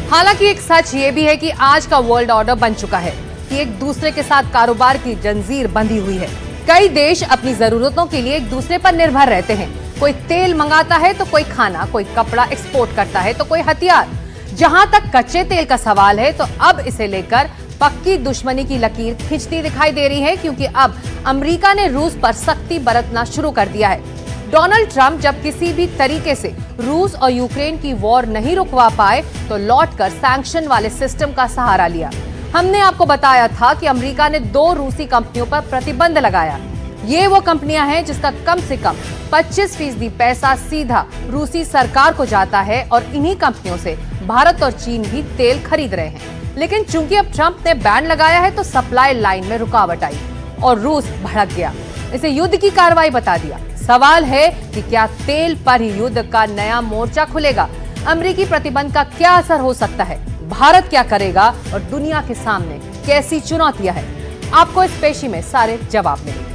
हालांकि एक सच ये भी है कि आज का वर्ल्ड ऑर्डर बन चुका है कि एक दूसरे के साथ कारोबार की जंजीर बंधी हुई है। कई देश अपनी जरूरतों के लिए एक दूसरे पर निर्भर रहते हैं। कोई तेल मंगाता है तो कोई खाना, कोई कपड़ा एक्सपोर्ट करता है तो कोई हथियार। जहां तक कच्चे तेल का सवाल है तो अब इसे लेकर पक्की दुश्मनी की लकीर खिंचती दिखाई दे रही है, क्योंकि अब अमेरिका ने रूस पर सख्ती बरतना शुरू कर दिया है। डोनाल्ड ट्रंप जब किसी भी तरीके से रूस और यूक्रेन की वॉर नहीं रुकवा पाए तो लौटकर सैंक्शन वाले सिस्टम का सहारा लिया। हमने आपको बताया था कि अमेरिका ने 2 रूसी कंपनियों पर प्रतिबंध लगाया। ये वो कंपनियां हैं जिसका कम से कम 25% पैसा सीधा रूसी सरकार को जाता है और इन्हीं कंपनियों से भारत और चीन भी तेल खरीद रहे हैं। लेकिन चूंकि अब ट्रंप ने बैन लगाया है तो सप्लाई लाइन में रुकावट आई और रूस भड़क गया। इसे युद्ध की कार्रवाई बता दिया। सवाल है कि क्या तेल पर ही युद्ध का नया मोर्चा खुलेगा? अमेरिकी प्रतिबंध का क्या असर हो सकता है? भारत क्या करेगा और दुनिया के सामने कैसी चुनौतियां हैं? आपको इस पेशी में सारे जवाब मिलेंगे।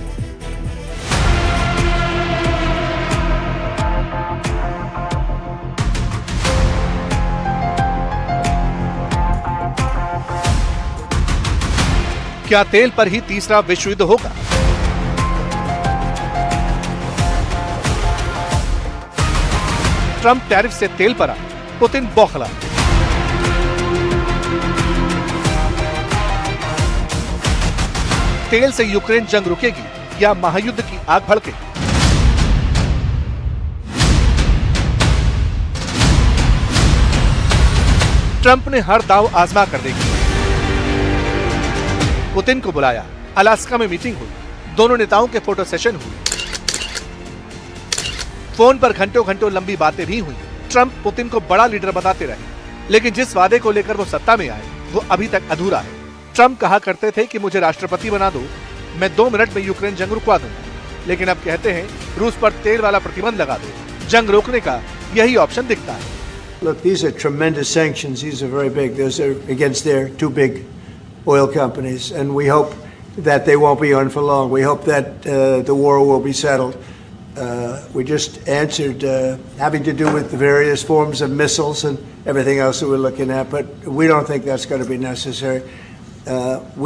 क्या तेल पर ही तीसरा विश्व युद्ध होगा? ट्रंप टैरिफ से तेल पर आ, पुतिन बौखला। तेल से यूक्रेन जंग रुकेगी या महायुद्ध की आग भड़केगी? ट्रंप ने हर दांव आजमा कर देखी। पुतिन को बुलाया, अलास्का में मीटिंग हुई, दोनों नेताओं के फोटो सेशन हुए, फोन पर घंटों घंटों लंबी बातें भी हुई। ट्रंप पुतिन को बड़ा लीडर बताते रहे, लेकिन जिस वादे को लेकर वो सत्ता में आए वो अभी तक अधूरा है। ट्रंप कहा करते थे कि मुझे राष्ट्रपति बना दो, मैं 2 मिनट में यूक्रेन जंग रुकवा दूंगा, लेकिन अब कहते हैं रूस पर तेल वाला प्रतिबंध लगा दो। जंग रोकने का यही ऑप्शन दिखता है। Look, these are tremendous sanctions. These are very big. Those are against their 2 big oil companies, and we hope that they won't be on for long. We hope that the war will be settled. We just answered having to do with the various forms of missiles and everything else that we're looking at, but we don't think that's going to be necessary.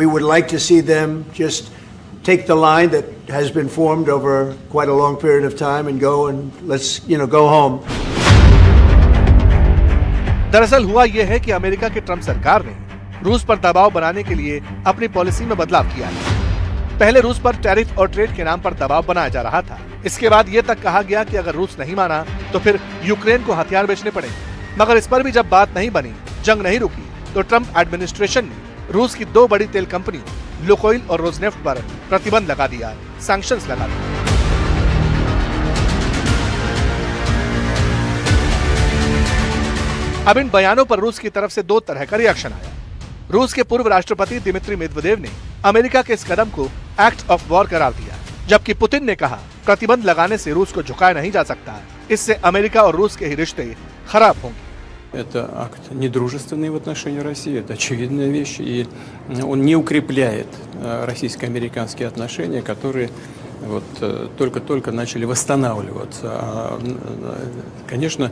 We would like to see them just take the line that has been formed over quite a long period of time and go and let's, go home. दरअसल हुआ यह है कि America की Trump सरकार ने रूस पर दबाव बनाने के लिए अपनी पॉलिसी में बदलाव किया है। पहले रूस पर टैरिफ और ट्रेड के नाम पर दबाव बनाया जा रहा था। इसके बाद ये तक कहा गया कि अगर रूस नहीं माना तो फिर यूक्रेन को हथियार बेचने पड़ेंगे। मगर इस पर भी जब बात नहीं बनी, जंग नहीं रुकी, तो ट्रंप एडमिनिस्ट्रेशन ने रूस की 2 बड़ी तेल कंपनियों लुकोइल और रोजनेफ्ट पर प्रतिबंध लगा दिया, सैंक्शंस लगा दिए। अब इन बयानों पर रूस की तरफ से 2 तरह का रिएक्शन आया। रूस के पूर्व राष्ट्रपति दिमित्री मेदवेदेव ने अमेरिका के इस कदम को एक्ट ऑफ वॉर करार दिया, जबकि पुतिन ने कहा प्रतिबंध लगाने से रूस को झुकाया नहीं जा सकता, इससे अमेरिका और रूस के ही रिश्ते खराब होंगे। Это акт недружественный в отношении России, это очевидная вещь, и он не укрепляет российско-американские отношения, которые только-только начали восстанавливаться. Конечно,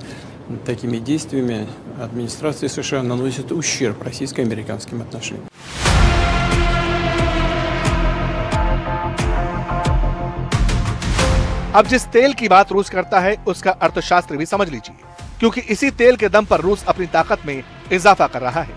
такими действиями администрация США наносит ущерб российско-американским отношениям. अब जिस तेल की बात रूस करता है उसका अर्थशास्त्र भी समझ लीजिए, क्योंकि इसी तेल के दम पर रूस अपनी ताकत में इजाफा कर रहा है।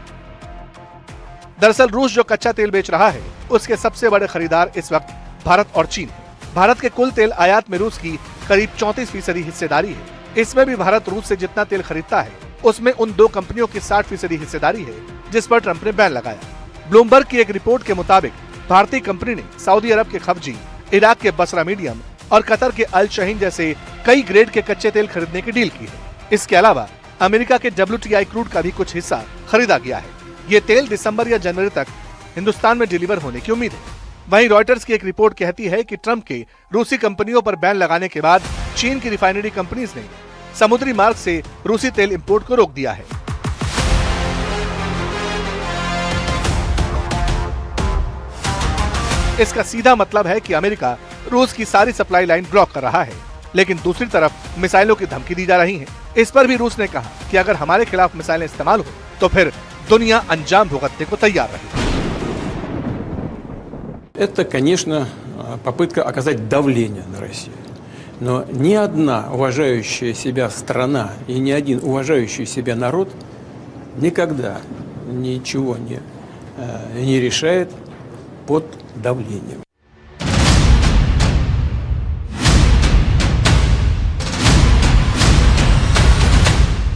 दरअसल रूस जो कच्चा तेल बेच रहा है उसके सबसे बड़े खरीदार इस वक्त भारत और चीन है। भारत के कुल तेल आयात में रूस की करीब 34% हिस्सेदारी है। इसमें भी भारत रूस से जितना तेल खरीदता है उसमें उन 2 कंपनियों की 60% हिस्सेदारी है, जिस पर ट्रंप ने बैन लगाया। ब्लूमबर्ग की एक रिपोर्ट के मुताबिक भारतीय कंपनी ने सऊदी अरब के खफजी, इराक के बसरा मीडियम और कतर के अल शहीन जैसे कई ग्रेड के कच्चे तेल खरीदने की डील की है। इसके अलावा अमेरिका के WTI क्रूड का भी कुछ हिस्सा खरीदा गया है। ये तेल दिसंबर या जनवरी तक हिंदुस्तान में डिलीवर होने की उम्मीद है। वहीं रॉयटर्स की एक रिपोर्ट कहती है कि ट्रंप के रूसी कंपनियों पर बैन लगाने के बाद चीन की रिफाइनरी कंपनीज ने समुद्री मार्ग से रूसी तेल इंपोर्ट को रोक दिया है। इसका सीधा मतलब है कि अमेरिका रूस की सारी सप्लाई लाइन ब्लॉक कर रहा है। लेकिन दूसरी तरफ मिसाइलों की धमकी दी जा रही है। इस पर भी रूस ने कहा कि अगर हमारे खिलाफ मिसाइलें इस्तेमाल हो तो फिर दुनिया अंजाम भुगतने को तैयार रहेगी। Это, конечно, попытка оказать давление на Россию. Но ни одна уважающая себя страна и ни один уважающий себя народ никогда ничего не решает под давлением.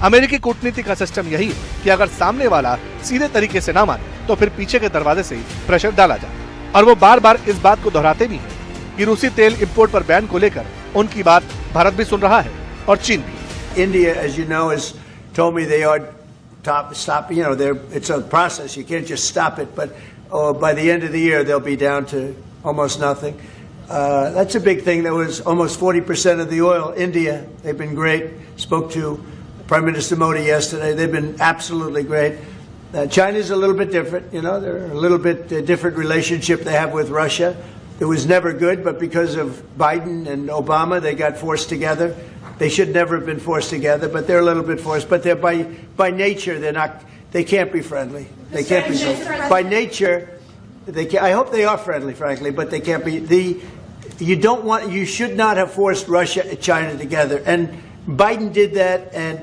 अमेरिकी कूटनीति का सिस्टम यही है कि अगर सामने वाला सीधे तरीके से ना माने तो फिर पीछे के दरवाजे से प्रेशर डाला जाए। और वो बार बार इस बात को दोहराते भी हैं कि रूसी तेल इंपोर्ट पर बैन को लेकर उनकी बात भारत भी सुन रहा है और चीन भी। India, as you know, has told me they are stop. You know, it's a process. You can't just stop it. But by the end of the year, they'll be down to almost nothing. That's a big thing. That was almost 40% of the oil. India, they've been great. Spoke to Prime Minister Modi yesterday. They've been absolutely great. China's a little bit different. You know, they're a little bit different relationship they have with Russia. It was never good, but because of Biden and Obama, they got forced together. They should never have been forced together, but they're a little bit forced. But they're by nature, they're not. They can't be friendly. They can't be friendly. By nature, they can, I hope they are friendly, frankly, but they can't be. You should not have forced Russia and China together. And Biden did that, and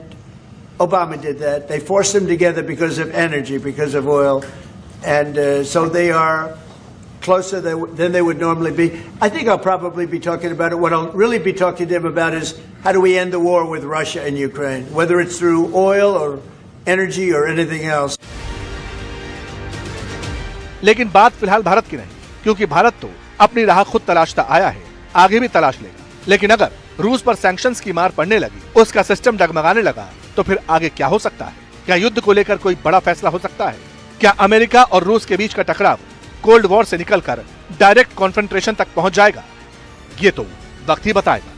Obama did that. They forced them together because of energy, because of oil, and so they are closer than they would normally be. I think I'll probably be talking about it. What I'll really be talking to them about is how do we end the war with Russia and Ukraine, whether it's through oil or energy or anything else. लेकिन बात फिलहाल भारत की नहीं, क्योंकि भारत तो अपनी राह खुद तलाशता आया है, आगे भी तलाश लेगा। लेकिन अगर रूस पर सैंक्शंस की मार पड़ने लगी, उसका सिस्टम डगमगाने लगा, तो फिर आगे क्या हो सकता है? क्या युद्ध को लेकर कोई बड़ा फैसला हो सकता है? क्या अमेरिका और रूस के बीच का टकराव कोल्ड वॉर से निकलकर डायरेक्ट कॉन्फ्रंटेशन तक पहुंच जाएगा? ये तो वक्त ही बताएगा।